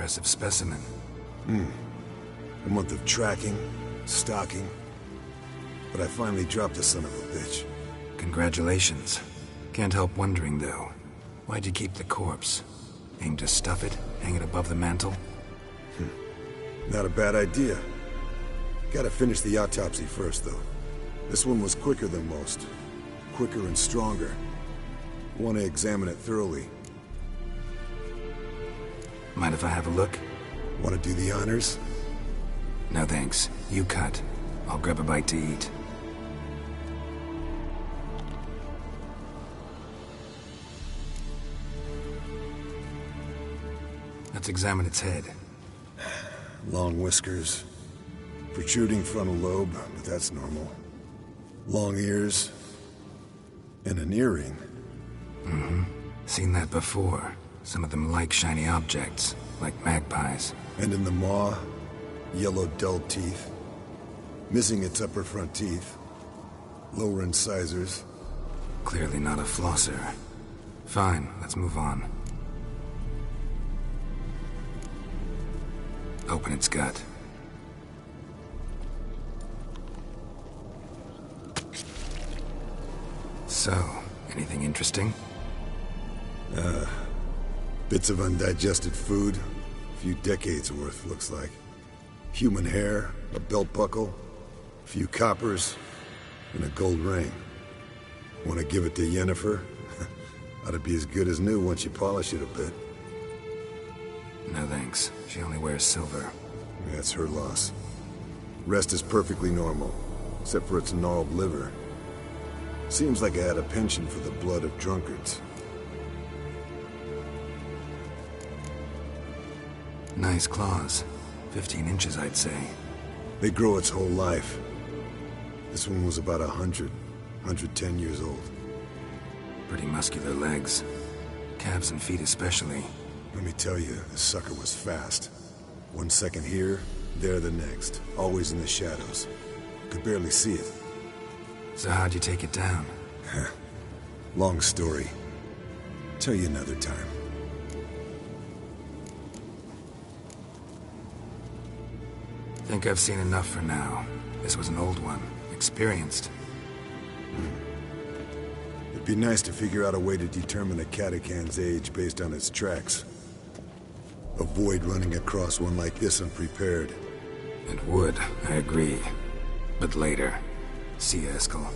Impressive specimen. A month of tracking, stalking. But I finally dropped the son of a bitch. Congratulations. Can't help wondering, though. Why'd you keep the corpse? Aim to stuff it? Hang it above the mantle? Not a bad idea. Gotta finish the autopsy first, though. This one was quicker than most. Quicker and stronger. Want to examine it thoroughly. Mind if I have a look? Want to do the honors? No thanks. You cut. I'll grab a bite to eat. Let's examine its head. Long whiskers. Protruding frontal lobe, but that's normal. Long ears. And an earring. Seen that before. Some of them like shiny objects, like magpies. And in the maw, yellow dull teeth. Missing its upper front teeth. Lower incisors. Clearly not a flosser. Fine, let's move on. Open its gut. So, anything interesting? Bits of undigested food. A few decades worth, looks like. Human hair, a belt buckle, a few coppers, and a gold ring. Want to give it to Yennefer? Ought to be as good as new once you polish it a bit. No thanks. She only wears silver. That's her loss. Rest is perfectly normal, except for its gnarled liver. Seems like I had a penchant for the blood of drunkards. Nice claws. 15 inches, I'd say. They grow its whole life. This one was about 110 years old. Pretty muscular legs. Calves and feet especially. Let me tell you, this sucker was fast. 1 second here, there the next. Always in the shadows. Could barely see it. So how'd you take it down? Long story. Tell you another time. Think I've seen enough for now. This was an old one. Experienced. It'd be nice to figure out a way to determine a catacan's age based on its tracks. Avoid running across one like this unprepared. It would, I agree. But later. See you, Eskel.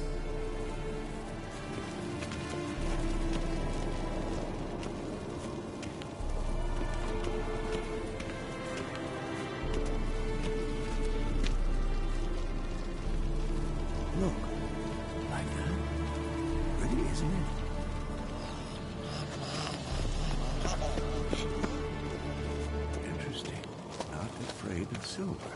Look, like that. Pretty, isn't it? Interesting. Not afraid of silver.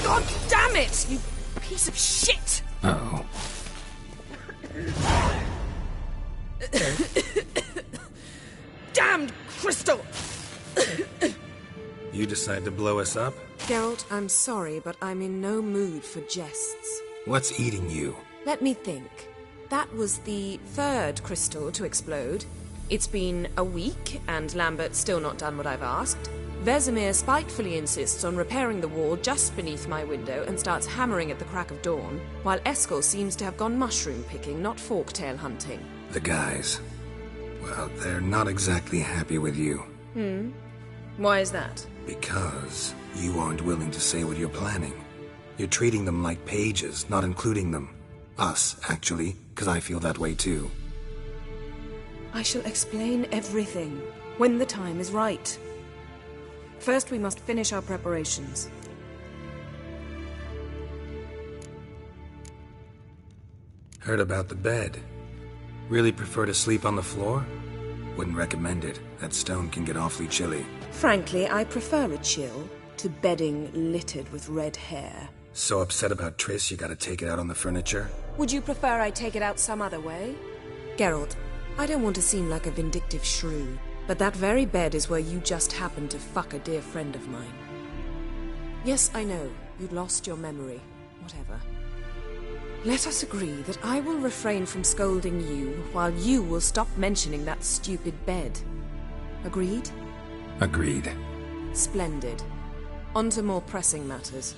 God damn it, you piece of shit! Uh-oh. Damned crystal! You decide to blow us up? Geralt, I'm sorry, but I'm in no mood for jests. What's eating you? Let me think. That was the third crystal to explode. It's been a week, and Lambert's still not done what I've asked. Vesemir spitefully insists on repairing the wall just beneath my window and starts hammering at the crack of dawn, while Eskel seems to have gone mushroom picking, not forktail hunting. The guys. Well, they're not exactly happy with you. Why is that? Because you aren't willing to say what you're planning. You're treating them like pages, not including them. Us, actually, because I feel that way too. I shall explain everything when the time is right. First, we must finish our preparations. Heard about the bed. Really prefer to sleep on the floor? Wouldn't recommend it. That stone can get awfully chilly. Frankly, I prefer a chill to bedding littered with red hair. So upset about Triss you gotta take it out on the furniture? Would you prefer I take it out some other way? Geralt, I don't want to seem like a vindictive shrew, but that very bed is where you just happened to fuck a dear friend of mine. Yes, I know, you'd lost your memory. Whatever. Let us agree that I will refrain from scolding you, while you will stop mentioning that stupid bed. Agreed? Agreed. Splendid. On to more pressing matters.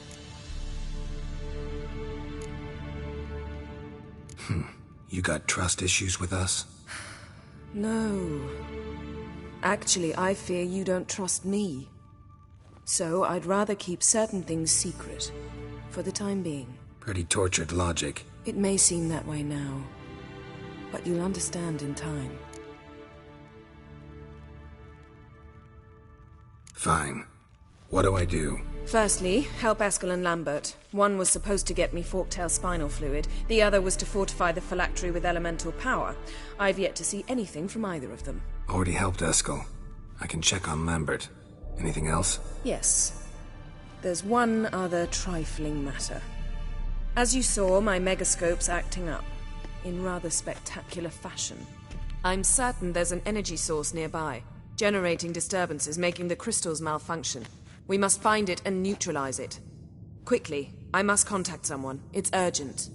You got trust issues with us? No. Actually, I fear you don't trust me. So I'd rather keep certain things secret, for the time being. Pretty tortured logic. It may seem that way now, but you'll understand in time. Fine. What do I do? Firstly, help Eskel and Lambert. One was supposed to get me forktail spinal fluid, the other was to fortify the phylactery with elemental power. I've yet to see anything from either of them. Already helped Eskel. I can check on Lambert. Anything else? Yes. There's one other trifling matter. As you saw, my megascope's acting up, in rather spectacular fashion. I'm certain there's an energy source nearby, generating disturbances, making the crystals malfunction. We must find it and neutralize it. Quickly, I must contact someone. It's urgent.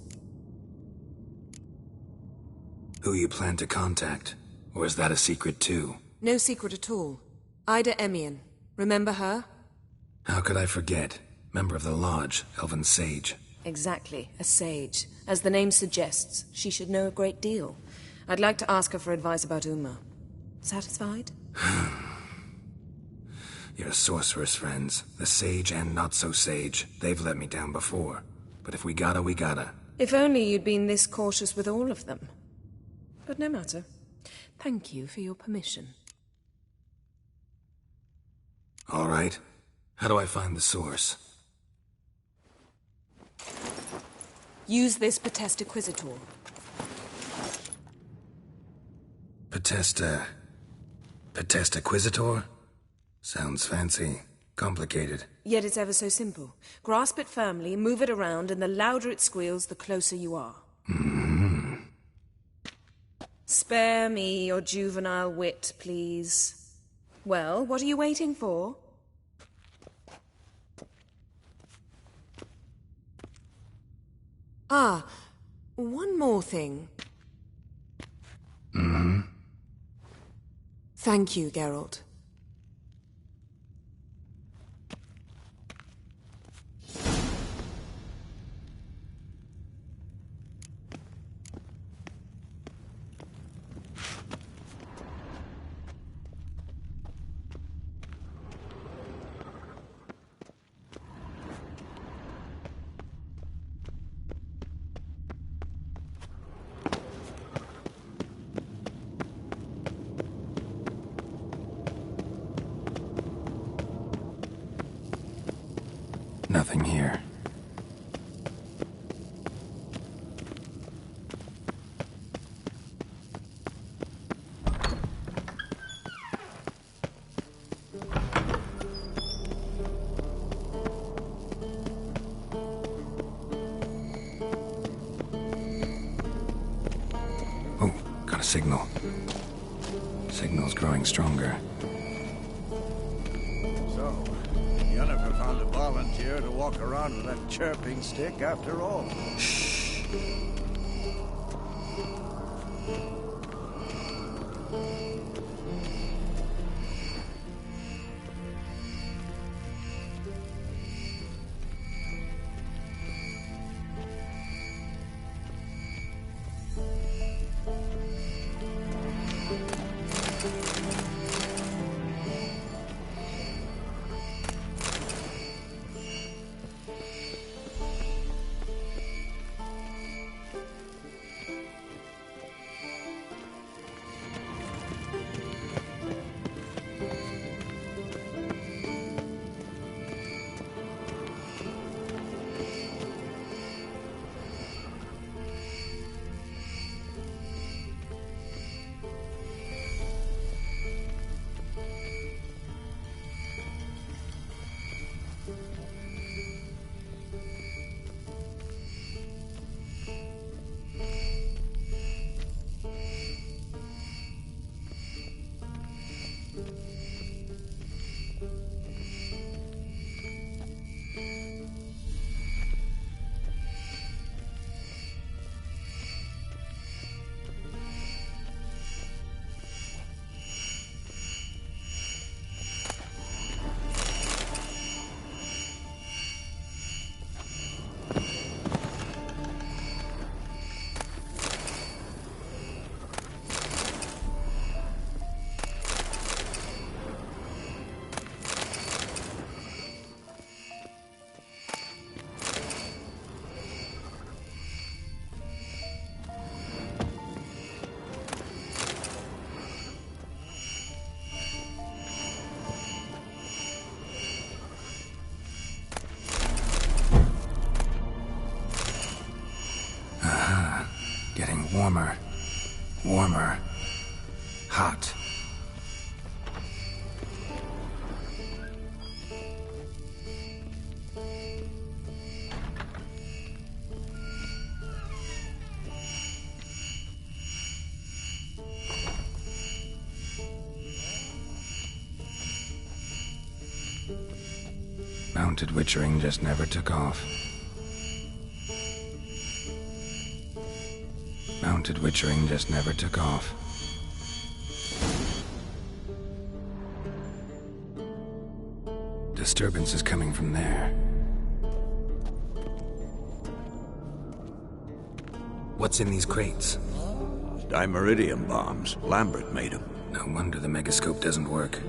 Who you plan to contact? Or is that a secret too? No secret at all. Ida Emian. Remember her? How could I forget? Member of the Lodge, Elven Sage. Exactly, a sage. As the name suggests, she should know a great deal. I'd like to ask her for advice about Uma. Satisfied? Your sorceress friends, the sage and not-so-sage, they've let me down before. But if we gotta, we gotta. If only you'd been this cautious with all of them. But no matter. Thank you for your permission. All right. How do I find the source? Use this Potesta Quisitor. Potesta Quisitor? Sounds fancy. Complicated. Yet it's ever so simple. Grasp it firmly, move it around, and the louder it squeals, the closer you are. Spare me your juvenile wit, please. Well, what are you waiting for? Ah, one more thing. Thank you, Geralt. Nothing here. Oh, got a signal. Signal's growing stronger. So, Yennefer found a volunteer to walk around with that chirping stick after all. Shh. warmer. Warmer. Hot. Mounted witchering just never took off. Mounted witchering just never took off. Disturbance is coming from there. What's in these crates? Dimeridium bombs. Lambert made them. No wonder the megascope doesn't work.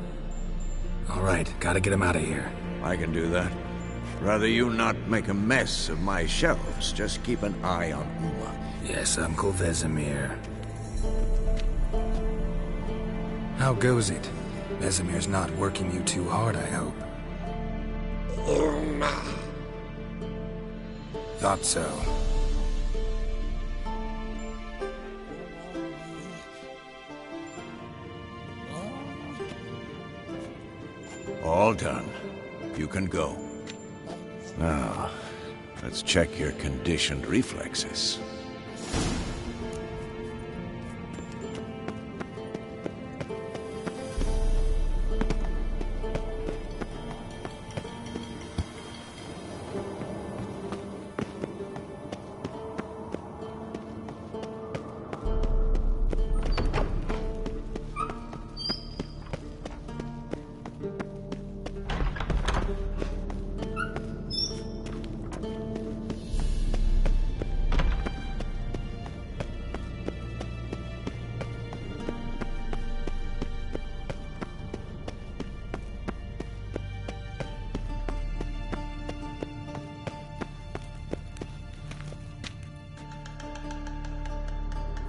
All right, gotta get him out of here. I can do that. Rather you not make a mess of my shelves. Just keep an eye on Uma. Yes, Uncle Vesemir. How goes it? Vesemir's not working you too hard, I hope. Uma. Thought so. All done. You can go. Now, let's check your conditioned reflexes.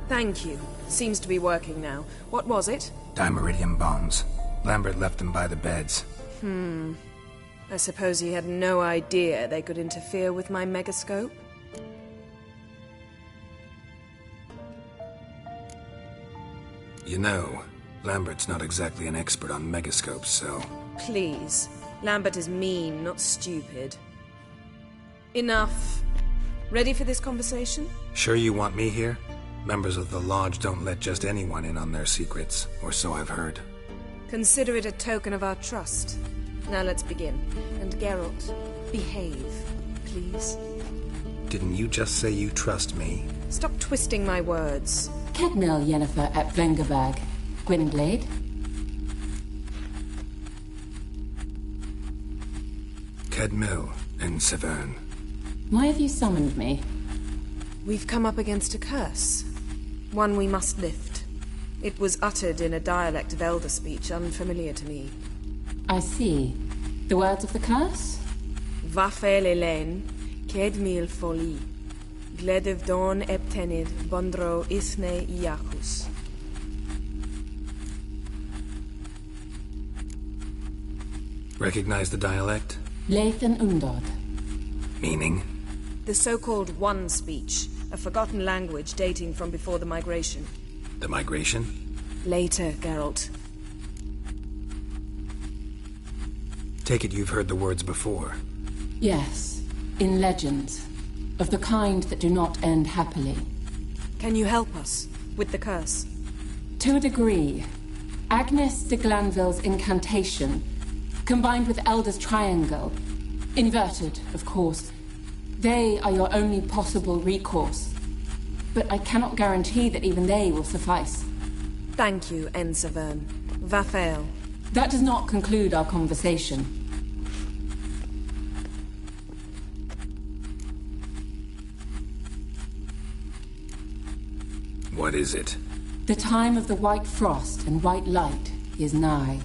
Thank you. Seems to be working now. What was it? Dimeridium bombs. Lambert left them by the beds. I suppose he had no idea they could interfere with my megascope? You know, Lambert's not exactly an expert on megascopes, so... Please. Lambert is mean, not stupid. Enough. Ready for this conversation? Sure you want me here? Members of the Lodge don't let just anyone in on their secrets, or so I've heard. Consider it a token of our trust. Now let's begin. And Geralt, behave, please. Didn't you just say you trust me? Stop twisting my words. Kedmil Yennefer at Vengerberg. Gwynblade. Kedmil and Severn. Why have you summoned me? We've come up against a curse. One we must lift. It was uttered in a dialect of Elder speech unfamiliar to me. I see. The words of the curse? Vafel Elen, Kedmil Foli, Gledev Don Eptenid, Bondro Isne Iacus. Recognize the dialect? Leithen Undod. Meaning? The so-called One speech, a forgotten language dating from before the migration. The migration? Later, Geralt. Take it you've heard the words before. Yes, in legends. Of the kind that do not end happily. Can you help us with the curse? To a degree. Agnes de Glanville's incantation, combined with Elder's triangle, inverted, of course. They are your only possible recourse. But I cannot guarantee that even they will suffice. Thank you, Severn. Vafel. That does not conclude our conversation. What is it? The time of the white frost and white light is nigh.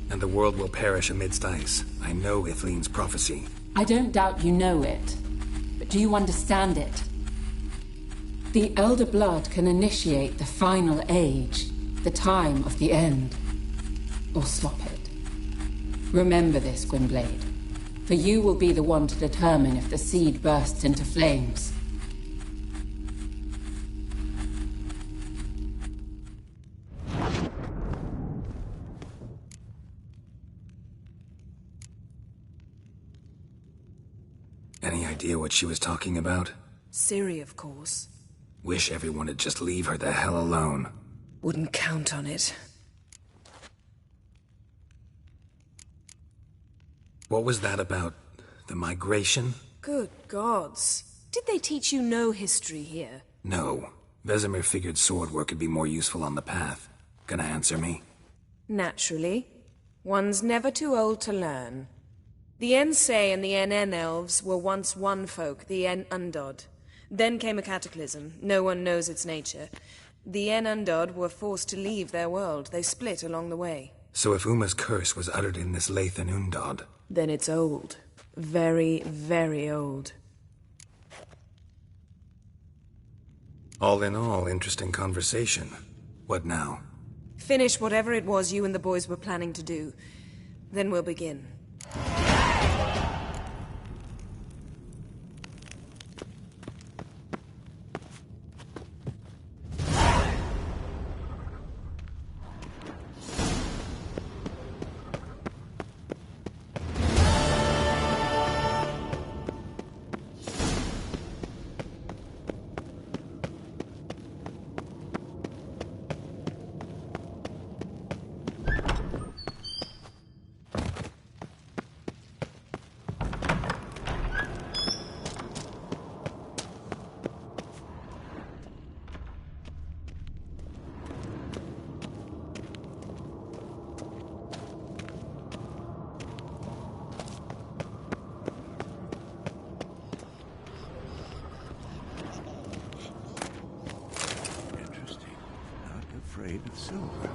And the world will perish amidst ice. I know Ithleen's prophecy. I don't doubt you know it. But do you understand it? The Elder Blood can initiate the final age, the time of the end. Or stop it. Remember this, Gwynblade. For you will be the one to determine if the seed bursts into flames. Any idea what she was talking about? Ciri, of course. Wish everyone would just leave her the hell alone. Wouldn't count on it. What was that about? The migration? Good gods. Did they teach you no history here? No. Vesemir figured sword work would be more useful on the path. Gonna answer me? Naturally. One's never too old to learn. The Ensei and the NN elves were once one folk, the En Undod. Then came a cataclysm. No one knows its nature. The En Undod were forced to leave their world. They split along the way. So if Uma's curse was uttered in this Lathan Undod... Then it's old. Very, very old. All in all, interesting conversation. What now? Finish whatever it was you and the boys were planning to do. Then we'll begin. Afraid of silver.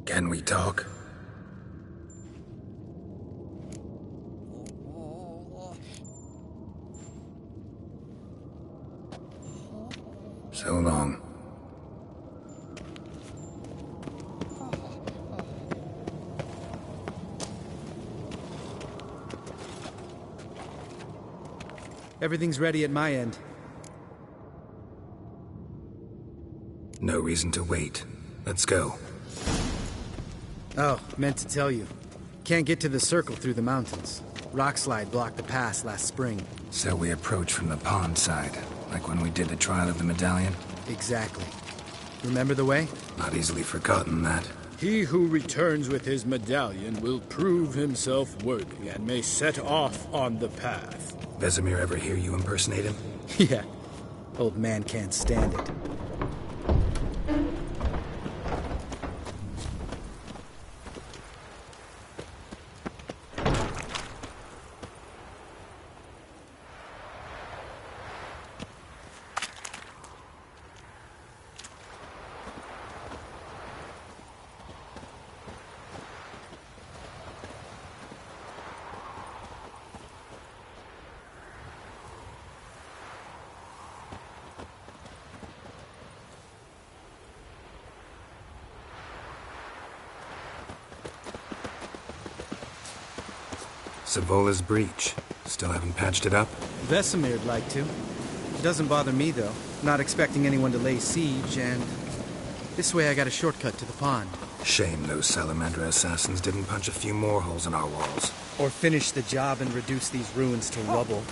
Can we talk? So long. Everything's ready at my end. No reason to wait. Let's go. Oh, meant to tell you. Can't get to the circle through the mountains. Rockslide blocked the pass last spring. So we approach from the pond side, like when we did the trial of the medallion? Exactly. Remember the way? Not easily forgotten that. He who returns with his medallion will prove himself worthy and may set off on the path. Vesemir ever hear you impersonate him? Yeah. Old man can't stand it. Savola's breach. Still haven't patched it up? Vesemir'd like to. Doesn't bother me, though. Not expecting anyone to lay siege, and... this way I got a shortcut to the pond. Shame those Salamandra assassins didn't punch a few more holes in our walls. Or finish the job and reduce these ruins to rubble.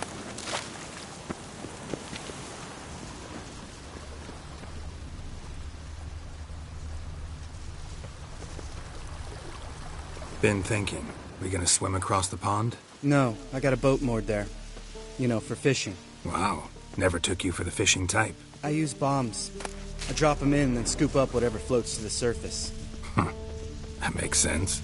Been thinking. We gonna swim across the pond? No, I got a boat moored there. You know, for fishing. Wow. Never took you for the fishing type. I use bombs. I drop them in, then scoop up whatever floats to the surface. That makes sense.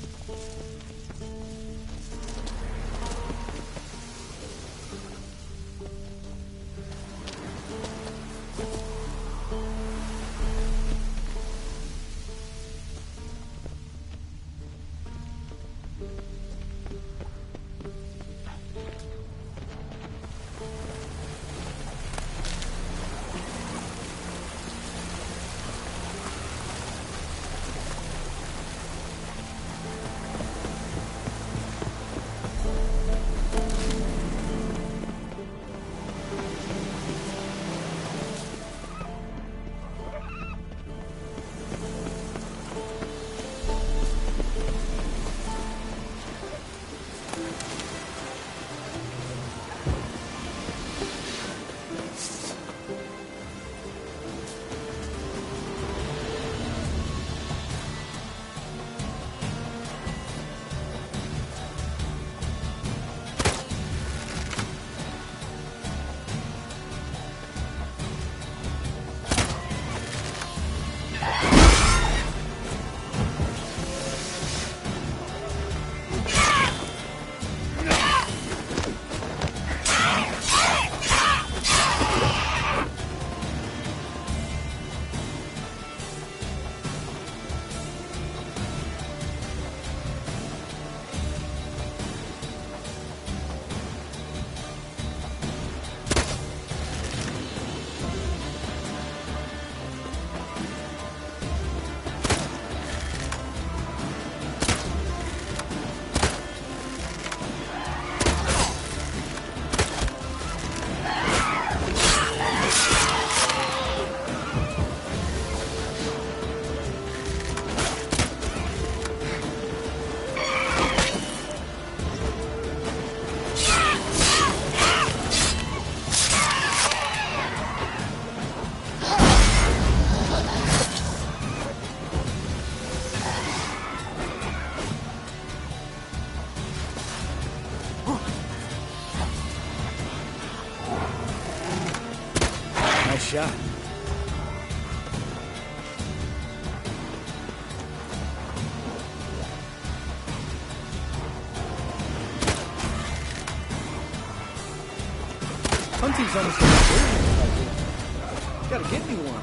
Nice shot. Hunting's almost like a gotta get me one.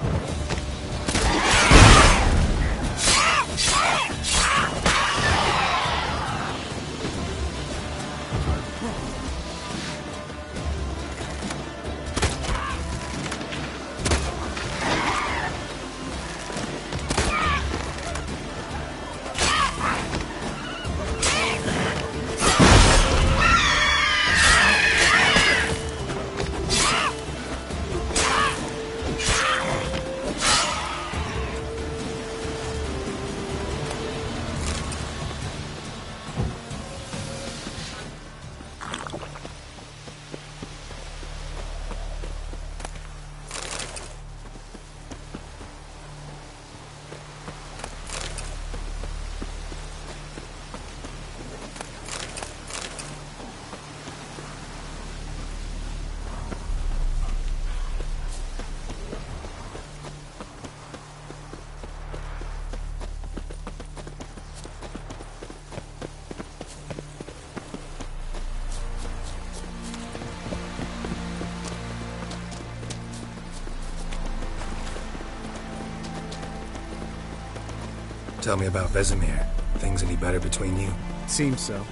Tell me about Vesemir. Things any better between you? Seems so.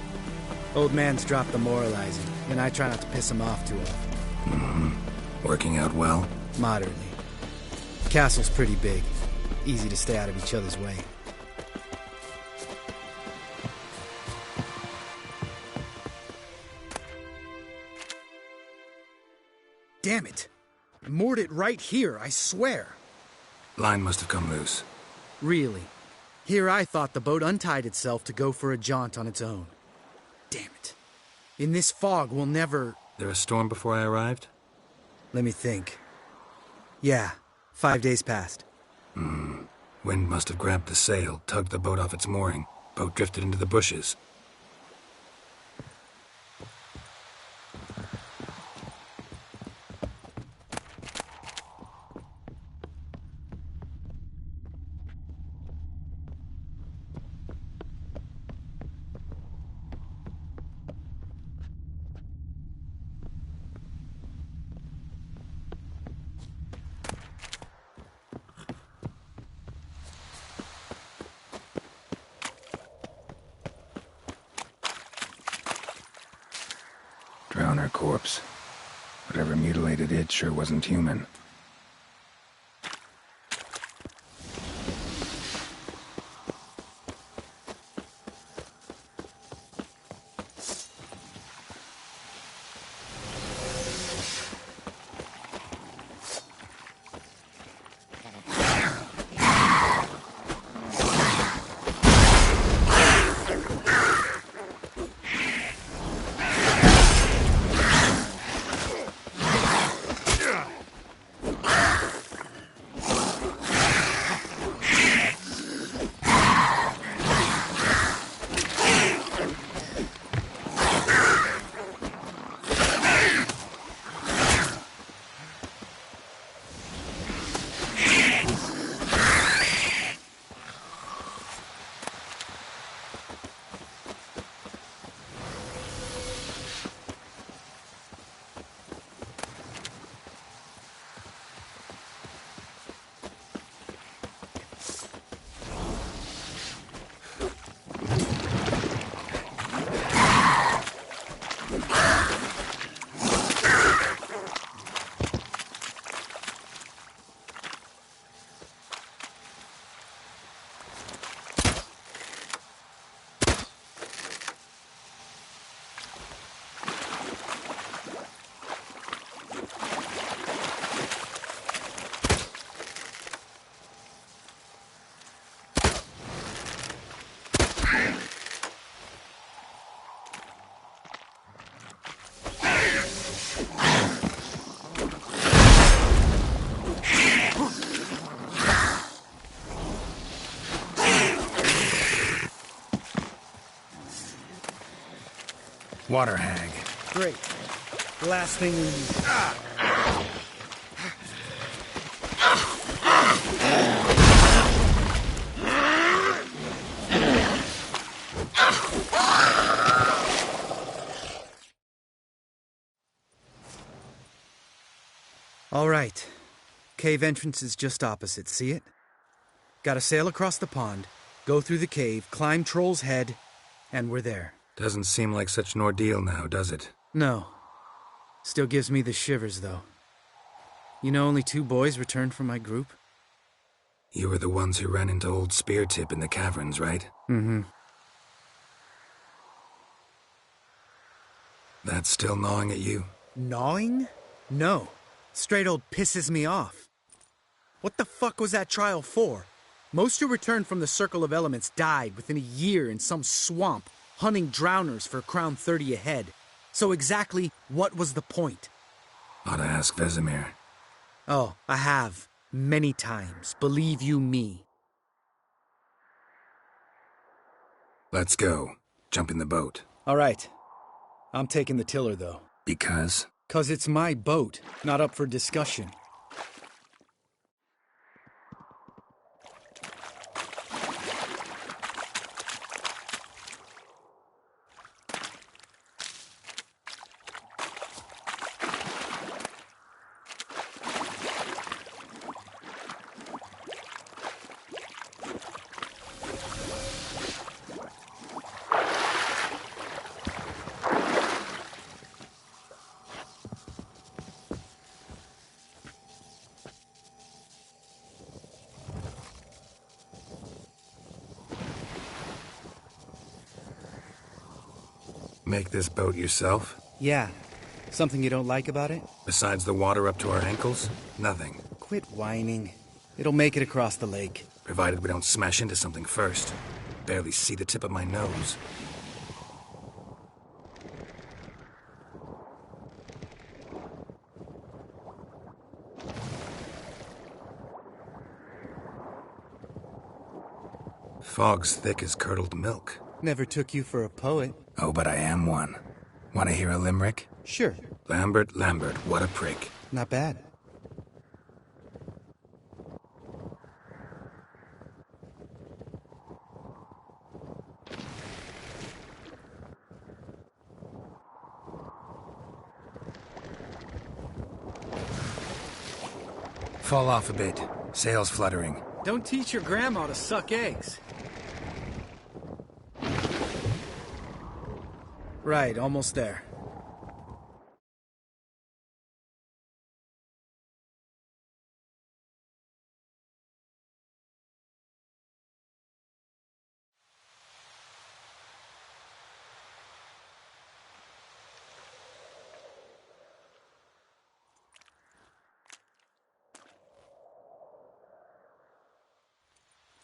Old man's dropped the moralizing, and I try not to piss him off too often. Mm-hmm. Working out well? Moderately. Castle's pretty big. Easy to stay out of each other's way. Damn it! I moored it right here, I swear. Line must have come loose. Really? Here I thought the boat untied itself to go for a jaunt on its own. Damn it. In this fog, we'll never... There a storm before I arrived? Let me think. Yeah, 5 days passed. Wind must have grabbed the sail, tugged the boat off its mooring. Boat drifted into the bushes. Drowner corpse. Whatever mutilated it sure wasn't human. Water hag. Great. Last thing we need. All right. Cave entrance is just opposite, see it? Gotta sail across the pond, go through the cave, climb Troll's Head, and we're there. Doesn't seem like such an ordeal now, does it? No. Still gives me the shivers, though. You know only 2 boys returned from my group? You were the ones who ran into old Speartip in the caverns, right? Mm-hmm. That's still gnawing at you? Gnawing? No. Straight old pisses me off. What the fuck was that trial for? Most who returned from the Circle of Elements died within a year in some swamp, hunting drowners for Crown 30 a head. So exactly what was the point? Ought to ask Vesemir. Oh, I have. Many times. Believe you me. Let's go. Jump in the boat. All right. I'm taking the tiller, though. Because? 'Cause it's my boat, not up for discussion. Make this boat yourself? Yeah. Something you don't like about it? Besides the water up to our ankles? Nothing. Quit whining. It'll make it across the lake. Provided we don't smash into something first. Barely see the tip of my nose. Fog's thick as curdled milk. Never took you for a poet. Oh, but I am one. Want to hear a limerick? Sure. Lambert, Lambert, what a prick. Not bad. Fall off a bit. Sails fluttering. Don't teach your grandma to suck eggs. Right, almost there.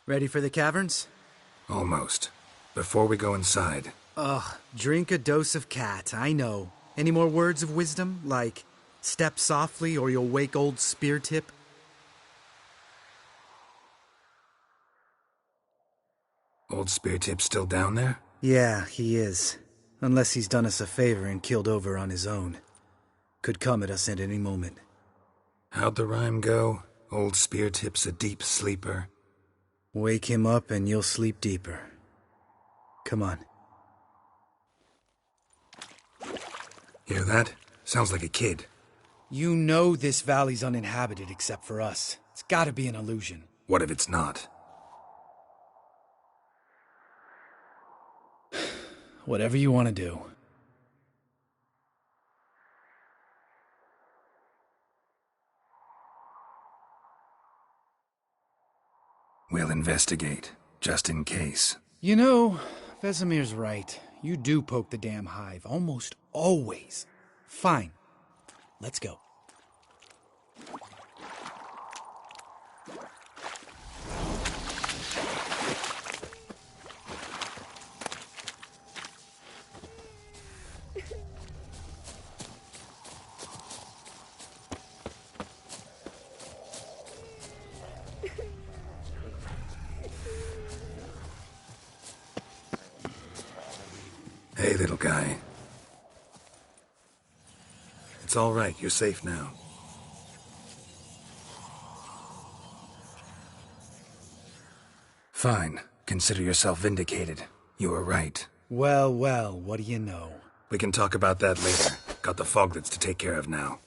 Ready for the caverns? Almost. Before we go inside. Ugh, drink a dose of cat, I know. Any more words of wisdom, like, step softly or you'll wake old Spear Tip? Old Spear Tip's still down there? Yeah, he is. Unless he's done us a favor and killed over on his own. Could come at us at any moment. How'd the rhyme go? Old Spear Tip's a deep sleeper. Wake him up and you'll sleep deeper. Come on. Hear that? Sounds like a kid. You know this valley's uninhabited except for us. It's gotta be an illusion. What if it's not? Whatever you want to do. We'll investigate, just in case. You know, Vesemir's right. You do poke the damn hive, almost always. Fine. Let's go. Hey, little guy. It's all right. You're safe now. Fine. Consider yourself vindicated. You were right. Well, well, what do you know? We can talk about that later. Got the foglets to take care of now.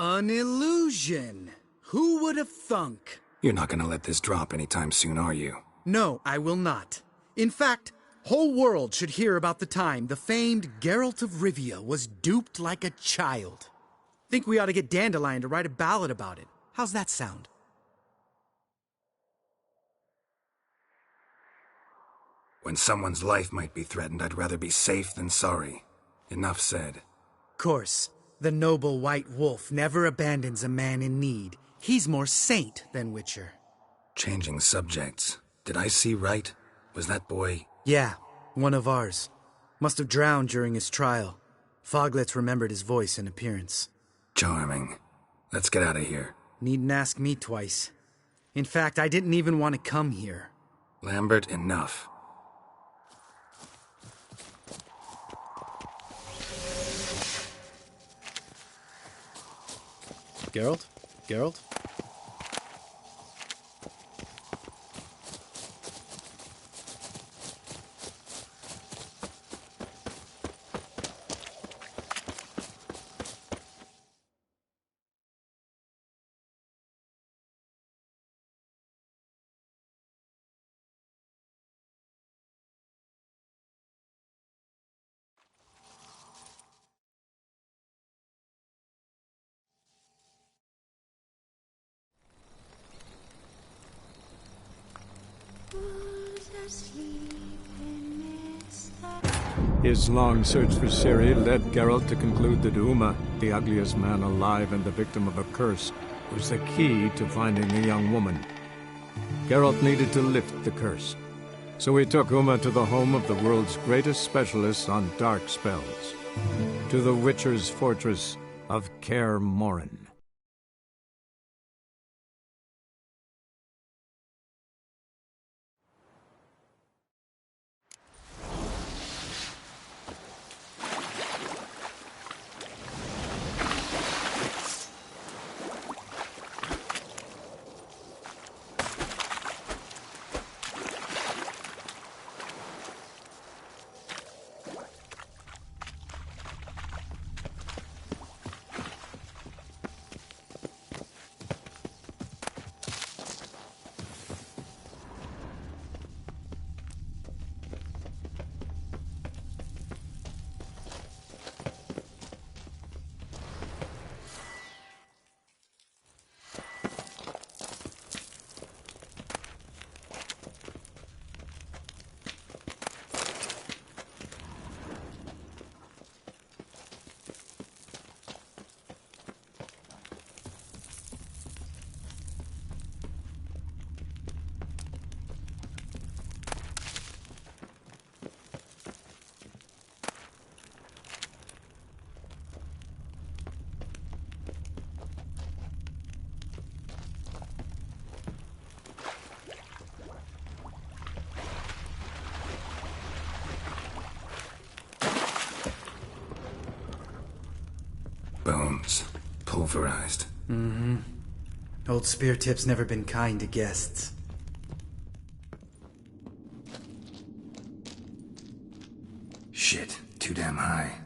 An illusion. Who would have thunk? You're not gonna let this drop anytime soon, are you? No, I will not. In fact, whole world should hear about the time the famed Geralt of Rivia was duped like a child. Think we ought to get Dandelion to write a ballad about it. How's that sound? When someone's life might be threatened, I'd rather be safe than sorry. Enough said. Course, the noble white wolf never abandons a man in need. He's more saint than Witcher. Changing subjects. Did I see right? Was that boy... Yeah, one of ours. Must have drowned during his trial. Foglets remembered his voice and appearance. Charming. Let's get out of here. Needn't ask me twice. In fact, I didn't even want to come here. Lambert, enough. Geralt? Geralt? His long search for Ciri led Geralt to conclude that Uma, the ugliest man alive and the victim of a curse, was the key to finding the young woman. Geralt needed to lift the curse, so he took Uma to the home of the world's greatest specialist on dark spells, to the Witcher's fortress of Kaer Morhen. Bones. Pulverized. Mm-hmm. Old Speartip's never been kind to guests. Shit, too damn high.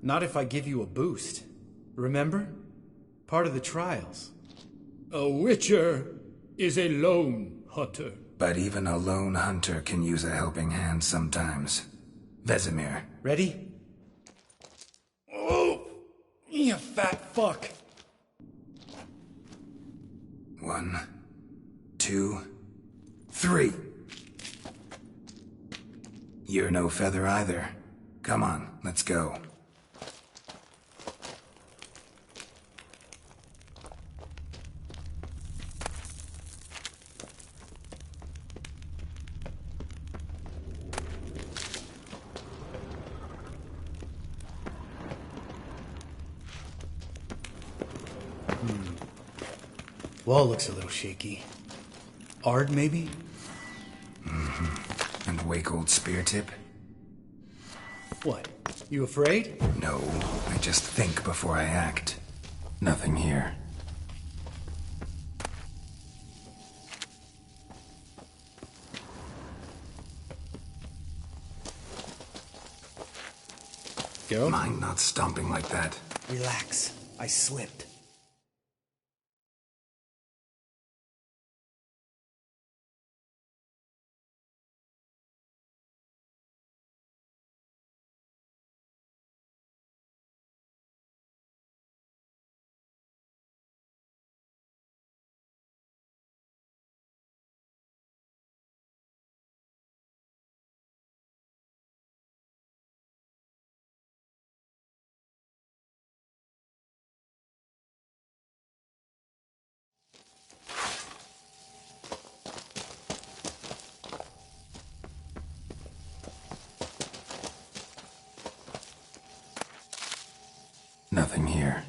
Not if I give you a boost. Remember? Part of the trials. A witcher is a lone hunter. But even a lone hunter can use a helping hand sometimes. Vesemir. Ready? Oh! You fat fuck! 1, 2, 3. You're no feather either. Come on, let's go. Wall looks a little shaky. Ard, maybe? Mm-hmm. And wake old Speartip? What? You afraid? No, I just think before I act. Nothing here. Go? Mind not stomping like that. Relax. I slipped. Nothing here.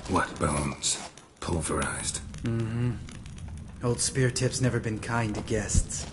What bones? Pulverized. Mm-hmm. Old Spear Tip's never been kind to guests.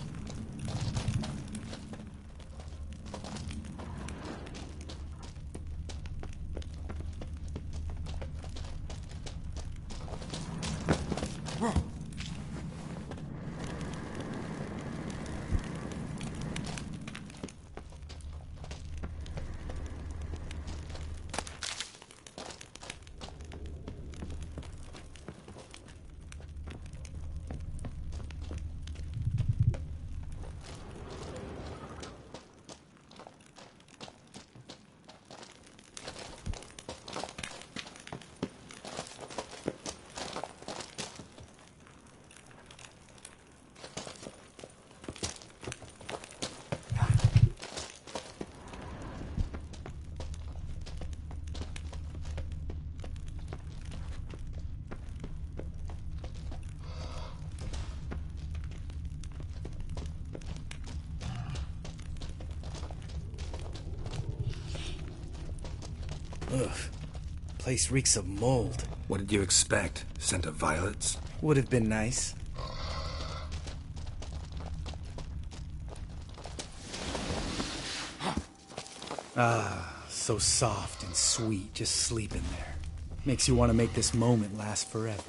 Ugh. Place reeks of mold. What did you expect? Scent of violets? Would have been nice. Ah, so soft and sweet, just sleeping there. Makes you want to make this moment last forever.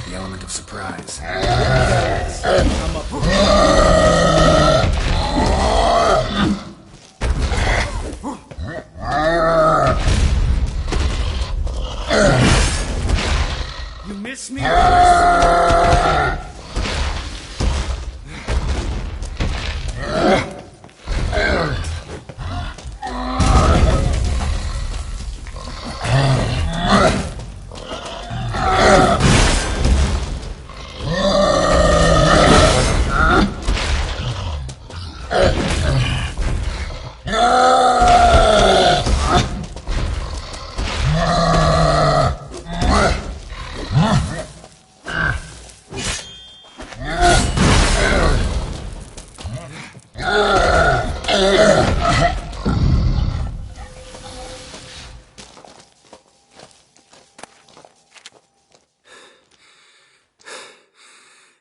The element of surprise. I'm up for it. You miss me?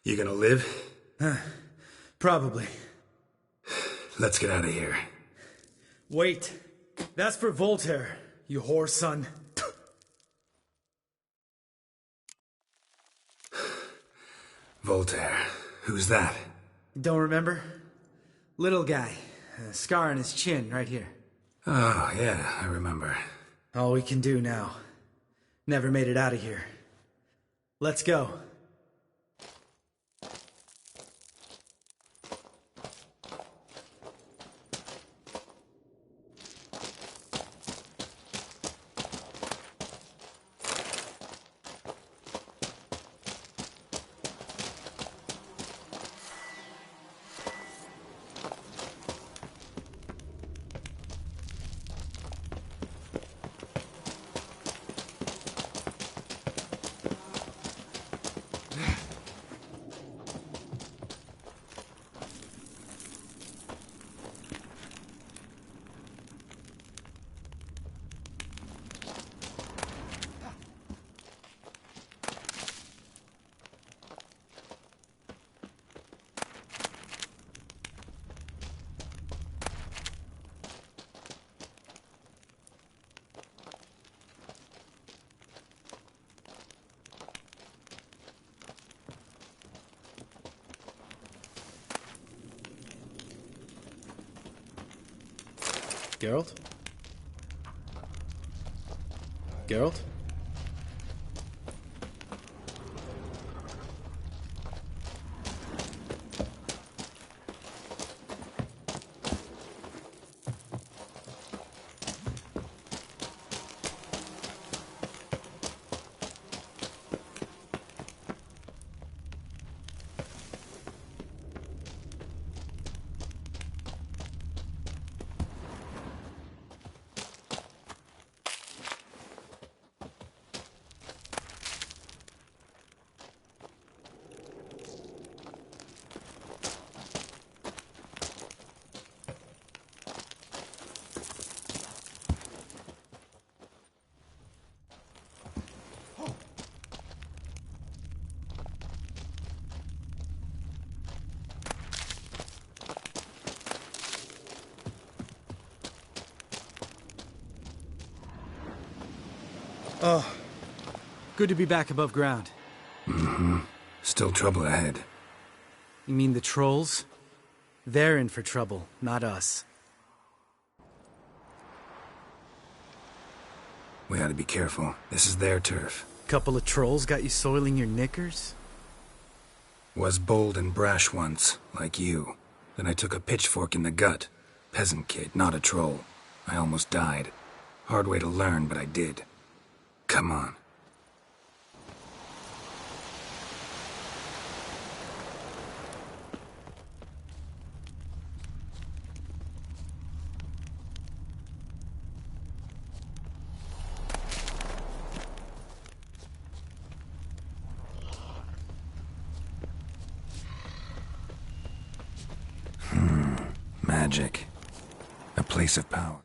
You gonna live? Probably. Let's get out of here. Wait. That's for Voltaire, you whore son. Voltaire. Who's that? Don't remember? Little guy. A scar on his chin, right here. Oh, yeah, I remember. All we can do now. Never made it out of here. Let's go. Geralt? Geralt? Oh, good to be back above ground. Mm-hmm. Still trouble ahead. You mean the trolls? They're in for trouble, not us. We ought to be careful. This is their turf. Couple of trolls got you soiling your knickers? Was bold and brash once, like you. Then I took a pitchfork in the gut. Peasant kid, not a troll. I almost died. Hard way to learn, but I did. Come on. Magic. A place of power.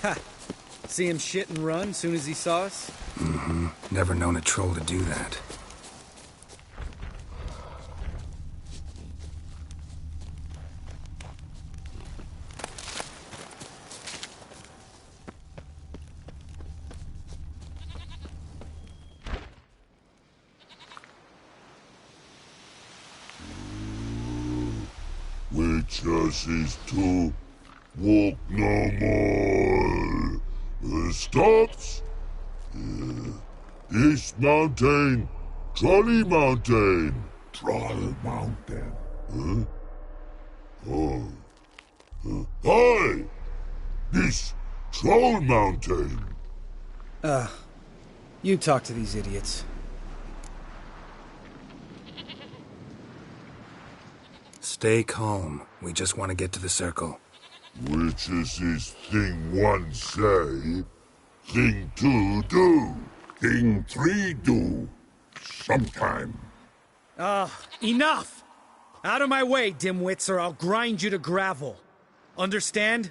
Ha! See him shit and run soon as he saw us? Mm-hmm. Never known a troll to do that. Witches is to walk no more. Stops? This mountain, Trolley Mountain. Troll Mountain. Huh? Oh. Hi! This Troll Mountain. You talk to these idiots. Stay calm. We just want to get to the circle. Which is his thing one say, thing two do, thing three do. Sometime. Enough! Out of my way, dimwits, or I'll grind you to gravel. Understand?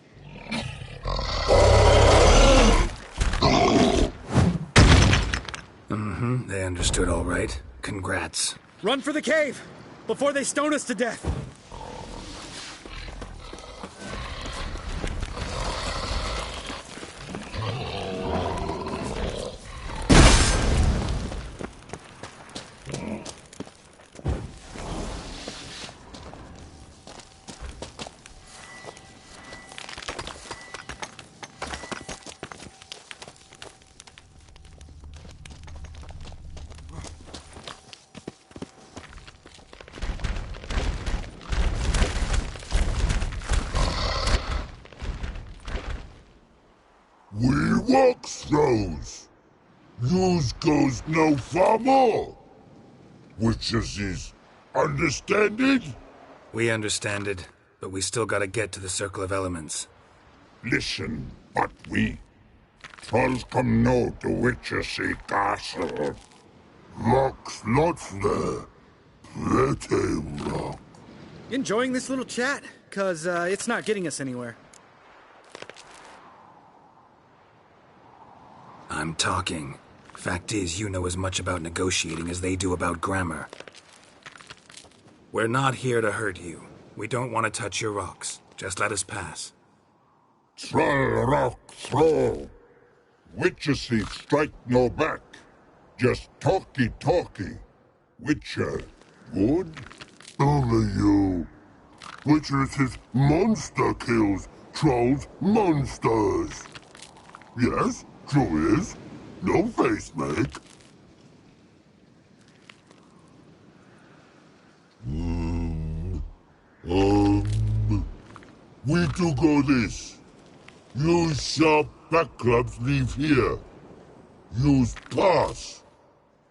They understood all right. Congrats. Run for the cave! Before they stone us to death! We walk throws. Yous goes no far more. Which is understand it? We understand it, but we still gotta get to the Circle of Elements. Listen, but we trolls come no to Witchersea Castle. Rocks lots there. Pretty rock. Enjoying this little chat? 'Cause it's not getting us anywhere. I'm talking. Fact is, you know as much about negotiating as they do about grammar. We're not here to hurt you. We don't want to touch your rocks. Just let us pass. Troll rock throw. Witchersea strike no back. Just talky. Witcher, good? Only you. Witcher's monster kills. Trolls monsters. Yes, true is. No face make. We do go this. Use sharp back clubs leave here. Use pass.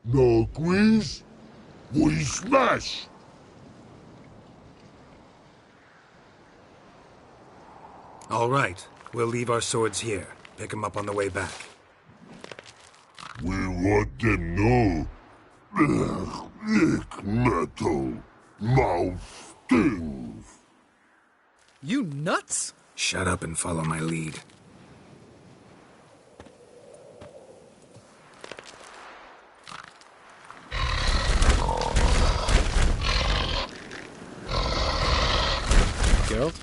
No agrees? We smash. All right. We'll leave our swords here. Pick them up on the way back. We want them know. Lick metal. Mouth stings. You nuts? Shut up and follow my lead. Geralt?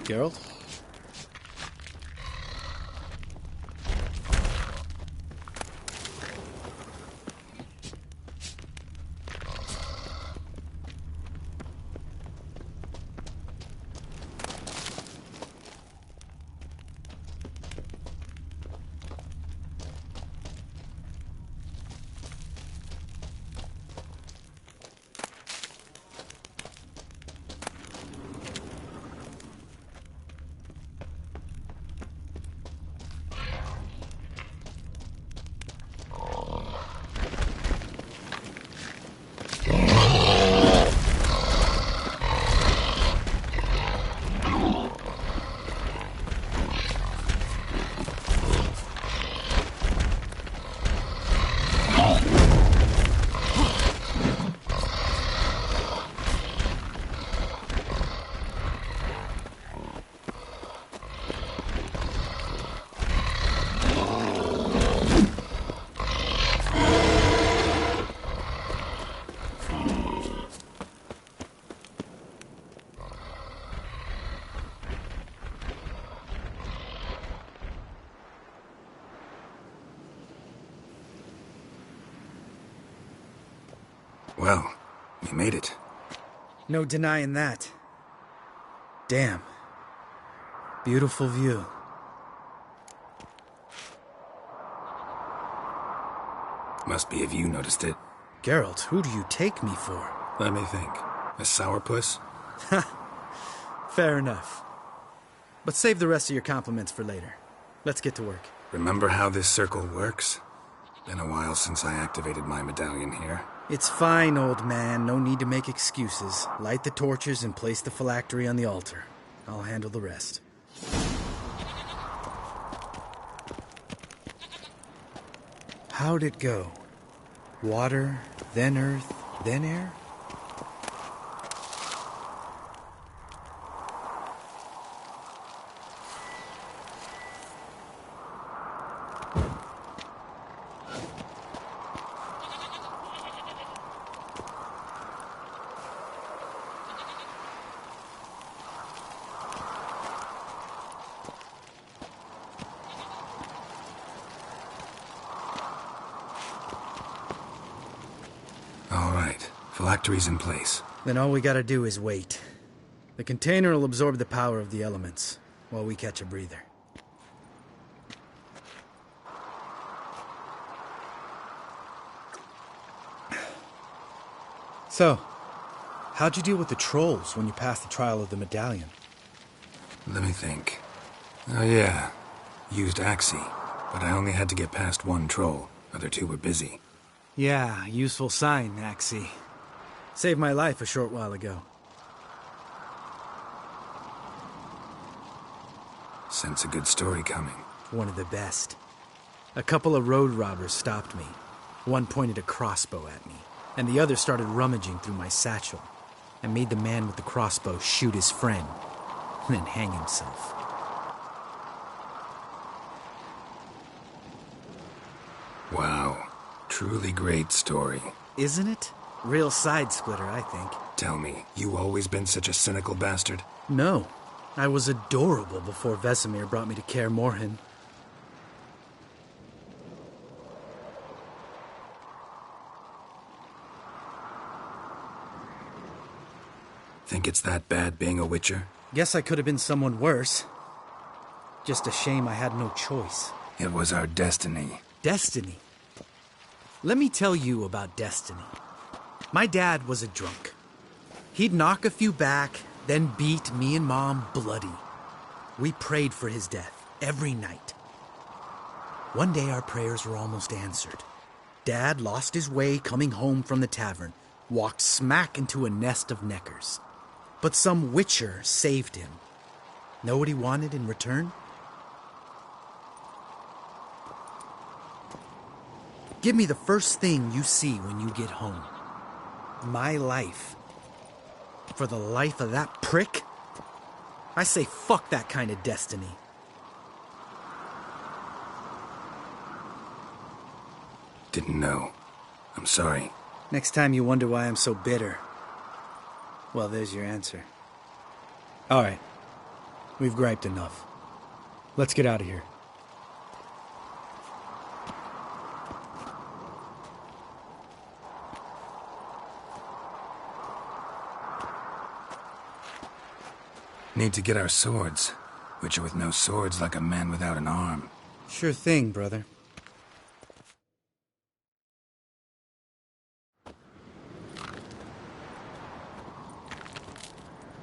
Geralt? Well, we made it. No denying that. Damn. Beautiful view. Must be if you noticed it. Geralt, who do you take me for? Let me think. A sourpuss? Fair enough. But save the rest of your compliments for later. Let's get to work. Remember how this circle works? Been a while since I activated my medallion here. It's fine, old man. No need to make excuses. Light the torches and place the phylactery on the altar. I'll handle the rest. How'd it go? Water, then earth, then air? Phylactery's in place. Then all we gotta do is wait. The container will absorb the power of the elements, while we catch a breather. So, how'd you deal with the trolls when you passed the trial of the medallion? Let me think. Oh yeah, used Axii, but I only had to get past one troll. Other two were busy. Yeah, useful sign, Axii. Saved my life a short while ago. Sense a good story coming. One of the best. A couple of road robbers stopped me. One pointed a crossbow at me, and the other started rummaging through my satchel. I made the man with the crossbow shoot his friend, and then hang himself. Wow. Truly great story. Isn't it? Real side-splitter, I think. Tell me, you always been such a cynical bastard? No. I was adorable before Vesemir brought me to Kaer Morhen. Think it's that bad being a Witcher? Guess I could have been someone worse. Just a shame I had no choice. It was our destiny. Destiny? Let me tell you about destiny. My dad was a drunk. He'd knock a few back, then beat me and Mom bloody. We prayed for his death every night. One day our prayers were almost answered. Dad lost his way coming home from the tavern, walked smack into a nest of neckers. But some Witcher saved him. Know what he wanted in return? Give me the first thing you see when you get home. My life. For the life of that prick? I say fuck that kind of destiny. Didn't know. I'm sorry. Next time you wonder why I'm so bitter, well, there's your answer. All right. We've griped enough. Let's get out of here. Need to get our swords. Witcher with no swords like a man without an arm. Sure thing, brother.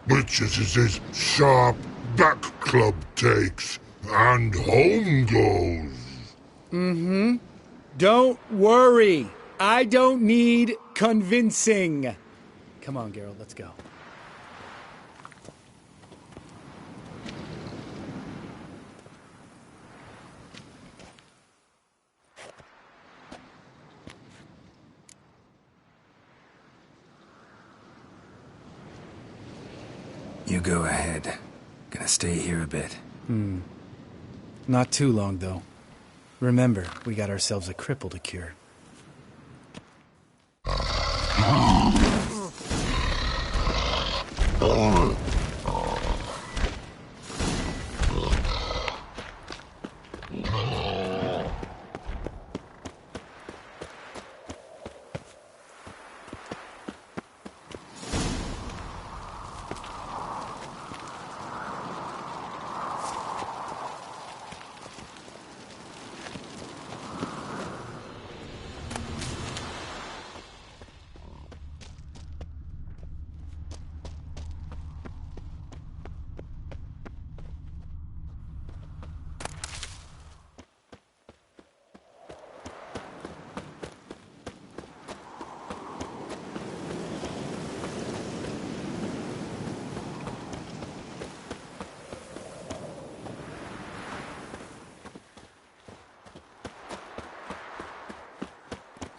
Witches is his sharp back club takes, and home goes. Mm-hmm. Don't worry. I don't need convincing. Come on, Geralt, let's go. You go ahead. Gonna stay here a bit. Not too long, though. Remember, we got ourselves a cripple to cure.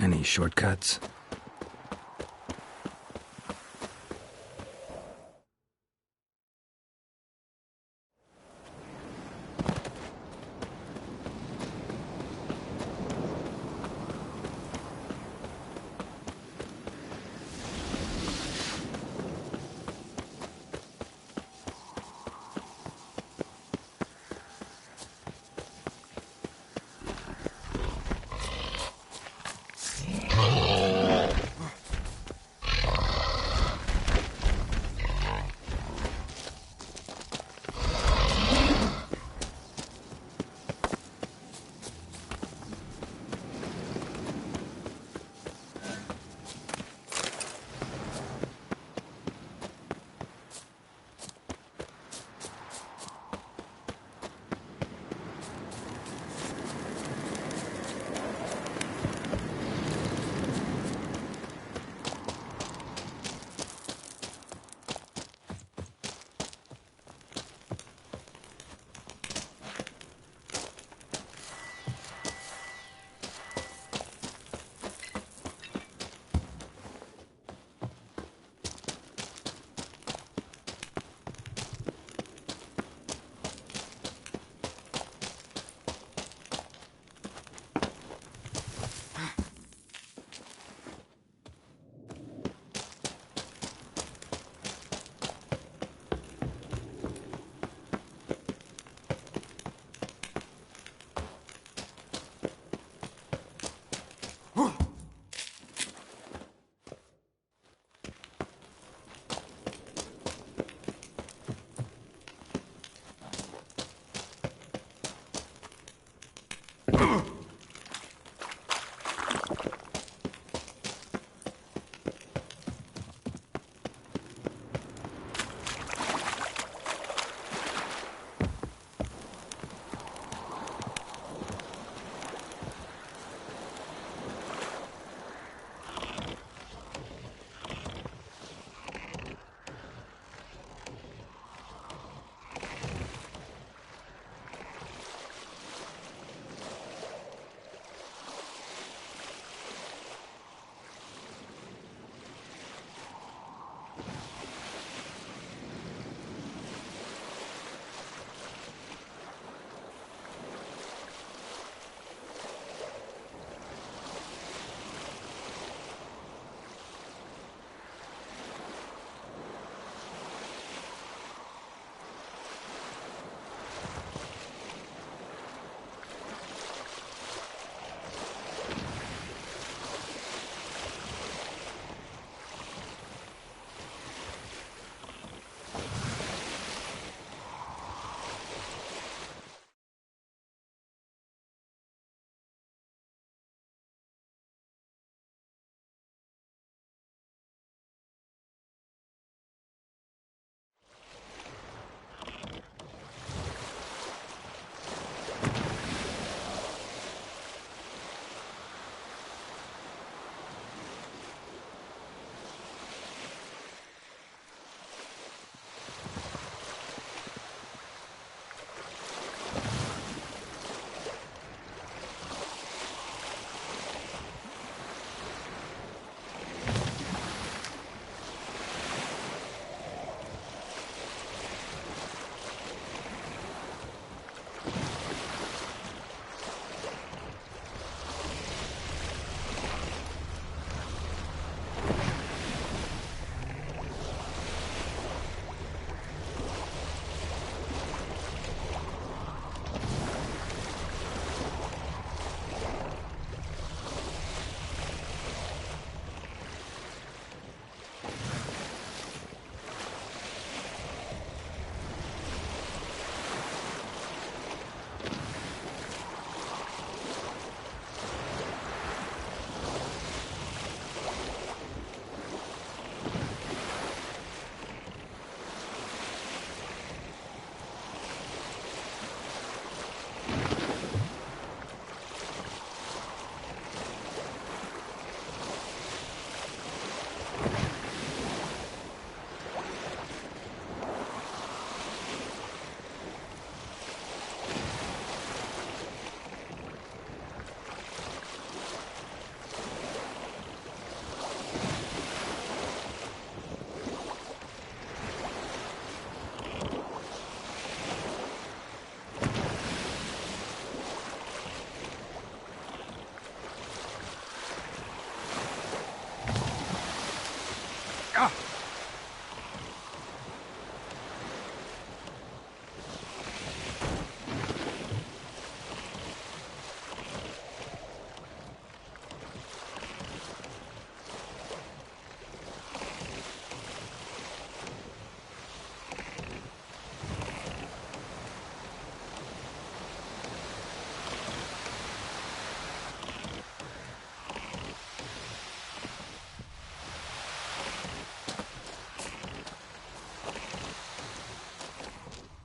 Any shortcuts?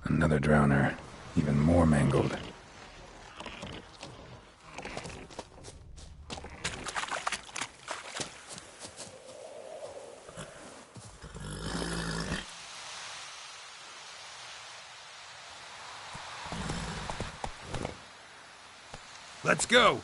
Another drowner, even more mangled. Let's go!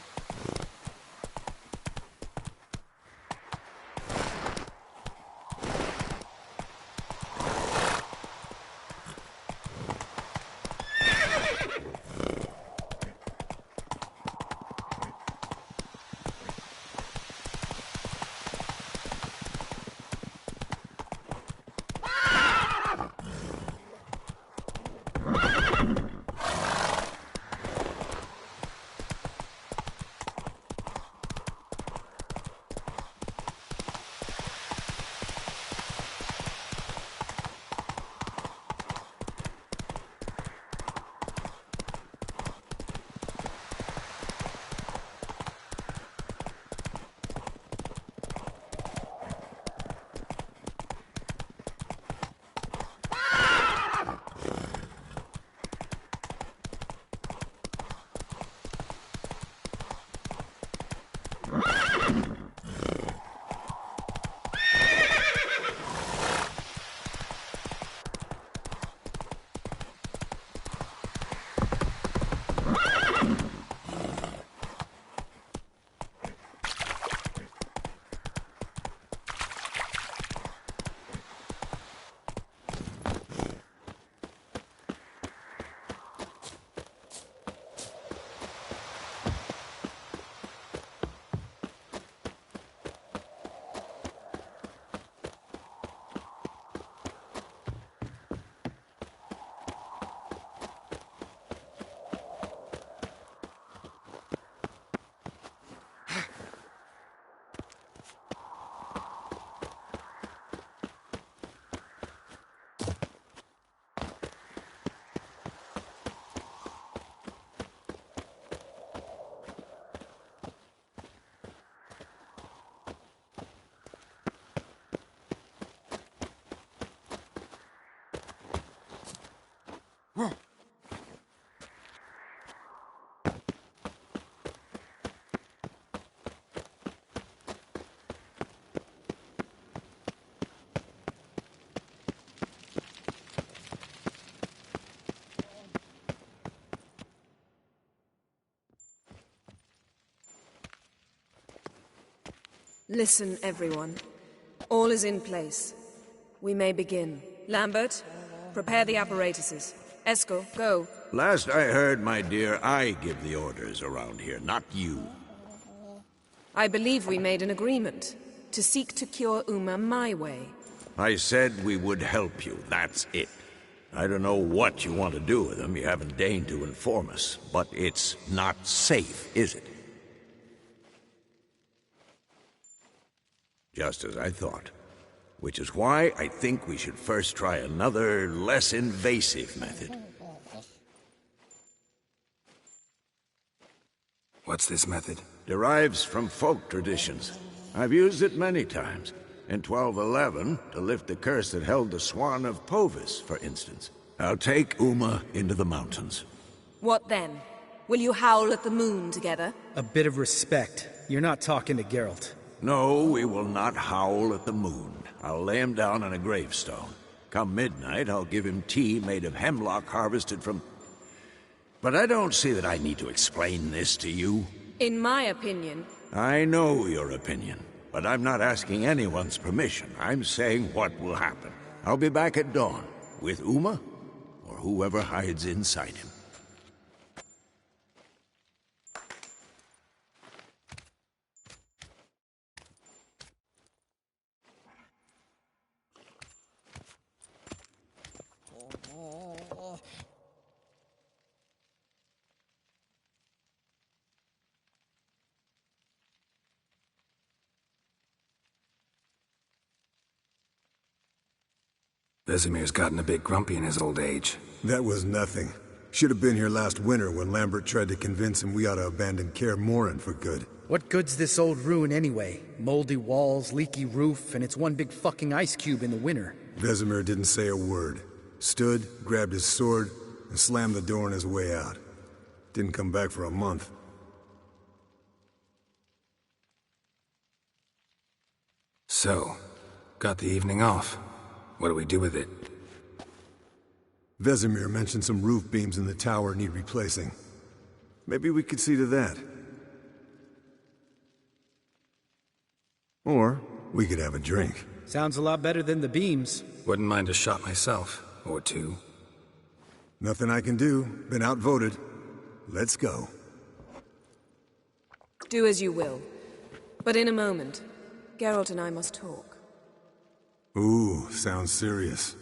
Listen, everyone. All is in place. We may begin. Lambert, prepare the apparatuses. Esco, go. Last I heard, my dear, I give the orders around here, not you. I believe we made an agreement to seek to cure Uma my way. I said we would help you, that's it. I don't know what you want to do with them, you haven't deigned to inform us, but it's not safe, is it? Just as I thought. Which is why I think we should first try another, less invasive method. What's this method? Derives from folk traditions. I've used it many times. In 1211, to lift the curse that held the Swan of Povis, for instance. I'll take Uma into the mountains. What then? Will you howl at the moon together? A bit of respect. You're not talking to Geralt. No, we will not howl at the moon. I'll lay him down on a gravestone. Come midnight, I'll give him tea made of hemlock harvested from... But I don't see that I need to explain this to you. In my opinion... I know your opinion, but I'm not asking anyone's permission. I'm saying what will happen. I'll be back at dawn, with Uma, or whoever hides inside him. Vesemir's gotten a bit grumpy in his old age. That was nothing. Should have been here last winter when Lambert tried to convince him we ought to abandon Kaer Morhen for good. What good's this old ruin anyway? Moldy walls, leaky roof, and it's one big fucking ice cube in the winter. Vesemir didn't say a word. Stood, grabbed his sword, and slammed the door on his way out. Didn't come back for a month. So, got the evening off. What do we do with it? Vesemir mentioned some roof beams in the tower need replacing. Maybe we could see to that. Or we could have a drink. Sounds a lot better than the beams. Wouldn't mind a shot myself, or two. Nothing I can do. Been outvoted. Let's go. Do as you will. But in a moment, Geralt and I must talk. Ooh, sounds serious.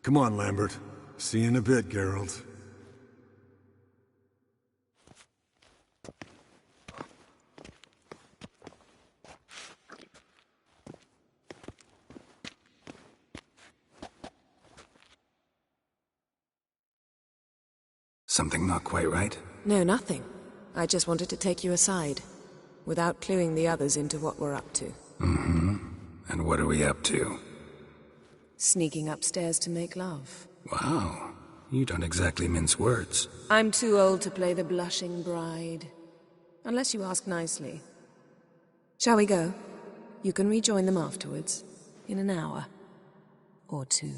Come on, Lambert. See you in a bit, Geralt. Something not quite right? No, nothing. I just wanted to take you aside, without cluing the others into what we're up to. Mm-hmm. And what are we up to? Sneaking upstairs to make love. Wow. You don't exactly mince words. I'm too old to play the blushing bride. Unless you ask nicely. Shall we go? You can rejoin them afterwards. In an hour. Or two.